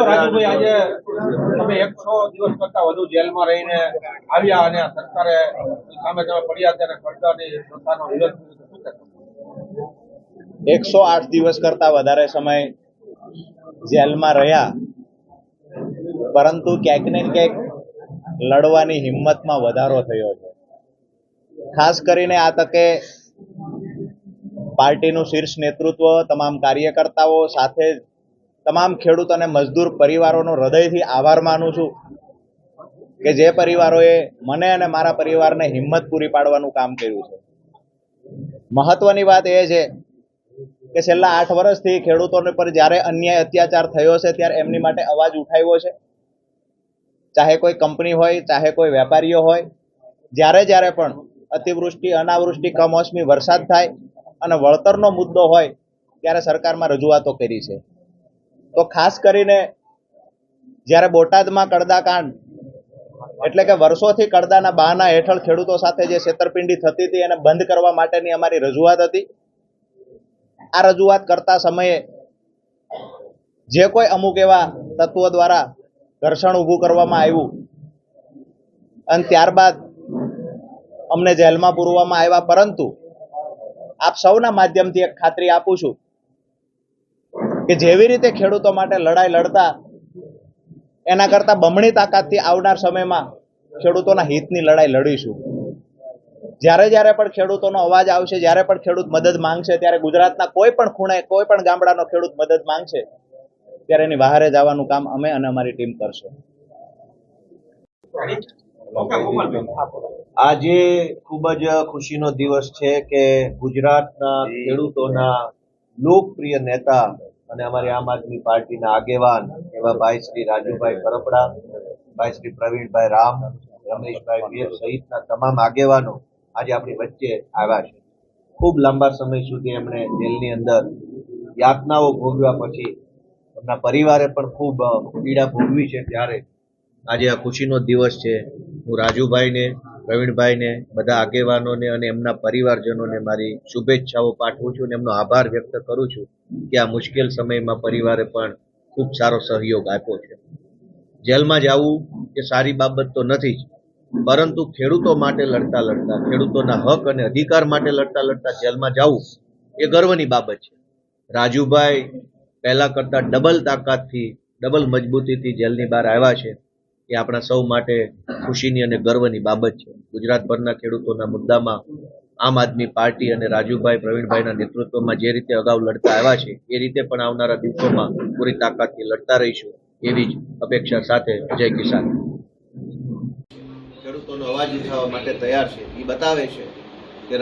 રાજુભાઈ, આજે તમે 100 દિવસ કરતા વધુ જેલમાં રહીને આવ્યા અને સરકારે સામે તમે પડ્યા ત્યારે સરકારની સંસ્થાનો વિરોધ કર્યો. 108 દિવસ કરતા વધારે સમય જેલમાં રહ્યા, પરંતુ ક્યાંક ને ક્યાંક લડવાની હિંમતમાં વધારો થયો છે. ખાસ કરીને આ તકે પાર્ટીનું શીર્ષ નેતૃત્વ, તમામ કાર્યકર્તાઓ સાથે તમામ ખેડૂત અને મજદૂર પરિવારોનો હૃદયથી આભાર માનું છું કે જે પરિવારોએ મને અને મારા પરિવારને હિંમત પૂરી પાડવાનું કામ કર્યું છે. મહત્વની વાત એ છે કે છેલ્લા 8 વર્ષથી ખેડૂતોને પર જ્યારે અન્યાય અત્યાચાર થયો છે ત્યારે એમની માટે અવાજ ઉઠાવ્યો છે. ચાહે કોઈ કંપની હોય, ચાહે કોઈ વેપારીઓ હોય, જ્યારે પણ અતિવૃષ્ટિ, અનાવૃષ્ટિ, કમોસમી વરસાદ થાય અને વળતરનો મુદ્દો હોય ત્યારે સરકારમાં રજૂઆતો કરી છે. તો ખાસ કરીને જ્યારે બોટાદમાં કડદાકાંડ, એટલે કે વર્ષોથી કડદાના બહાના હેઠળ ખેડૂતો સાથે જે છેતરપિંડી થતી હતી એને બંધ કરવા માટેની અમારી રજૂઆત હતી. આ રજૂઆત કરતા સમયે જે કોઈ અમુક એવા તત્વો દ્વારા ઘર્ષણ ઊભું કરવામાં આવ્યું અને ત્યારબાદ અમને જેલમાં પૂરવામાં આવ્યા, પરંતુ આપ સૌના માધ્યમથી એક ખાતરી આપું છું કે જેવી રીતે ખેડૂતો માટે લડાઈ લડતા એના કરતા બમણી તાકાતથી આવનાર સમયમાં ખેડૂતોના હિતની લડાઈ લડીશું. જ્યારે પણ ખેડૂતોનો અવાજ આવશે, જ્યારે પણ ખેડૂત મદદ માંગશે, ત્યારે ગુજરાતના કોઈ પણ ખૂણે, કોઈ પણ ગામડાનો ખેડૂત મદદ માંગશે ત્યારે એની બહારે જવાનું કામ અમે અને અમારી ટીમ કરશે. આજે ખૂબ જ ખુશીનો દિવસ છે કે ગુજરાતના ખેડૂતોના લોકપ્રિય નેતા અને અમારી આમ આદમી પાર્ટીના આગેવાન એવા ભાઈ શ્રી રાજુભાઈ કરપડા, ભાઈ શ્રી પ્રવીણભાઈ રામ, રમેશભાઈ પીર સહિતના તમામ આગેવાનો આજે આપણી વચ્ચે આવ્યા છે. ખૂબ લાંબા સમય સુધી એમણે જેલની અંદર યાતનાઓ ભોગવ્યા પછી એમના પરિવારે પણ ખૂબ પીડા ભોગવી છે, ત્યારે આજે આ ખુશીનો દિવસ છે. હું રાજુભાઈને, પ્રવીણભાઈને, બધા આગેવાનોને અને એમના પરિવારજનોને મારી શુભેચ્છાઓ પાઠવું છું અને એમનો આભાર વ્યક્ત કરું છું કે આ મુશ્કેલ સમયમાં પરિવારે પણ ખૂબ સારો સહયોગ આપ્યો છે. જેલમાં જવું એ સારી બાબત તો નથી જ, પરંતુ ખેડૂતો માટે લડતા લડતા, ખેડૂતોના હક અને અધિકાર માટે લડતા લડતા જેલમાં જવું એ ગર્વની બાબત છે. રાજુભાઈ પહેલા કરતા ડબલ તાકાતથી, ડબલ મજબૂતીથી જેલની બહાર આવ્યા છે. એ આપણા સૌ માટે ખુશીની અને ગર્વની બાબત છે. ગુજરાતભરના ખેડૂતોના મુદ્દામાં આમ આદમી પાર્ટી અને રાજુભાઈ, પ્રવીણભાઈના નેતૃત્વમાં જે રીતે અગાઉ લડતા આવ્યા છે એ રીતે પણ આવનારા દિવસોમાં પૂરી તાકાતથી લડતા રહીશું, એવી જ અપેક્ષા સાથે જય કિસાન. ખેડૂતોનો અવાજ ઉઠાવવા માટે તૈયાર છે એ બતાવે છે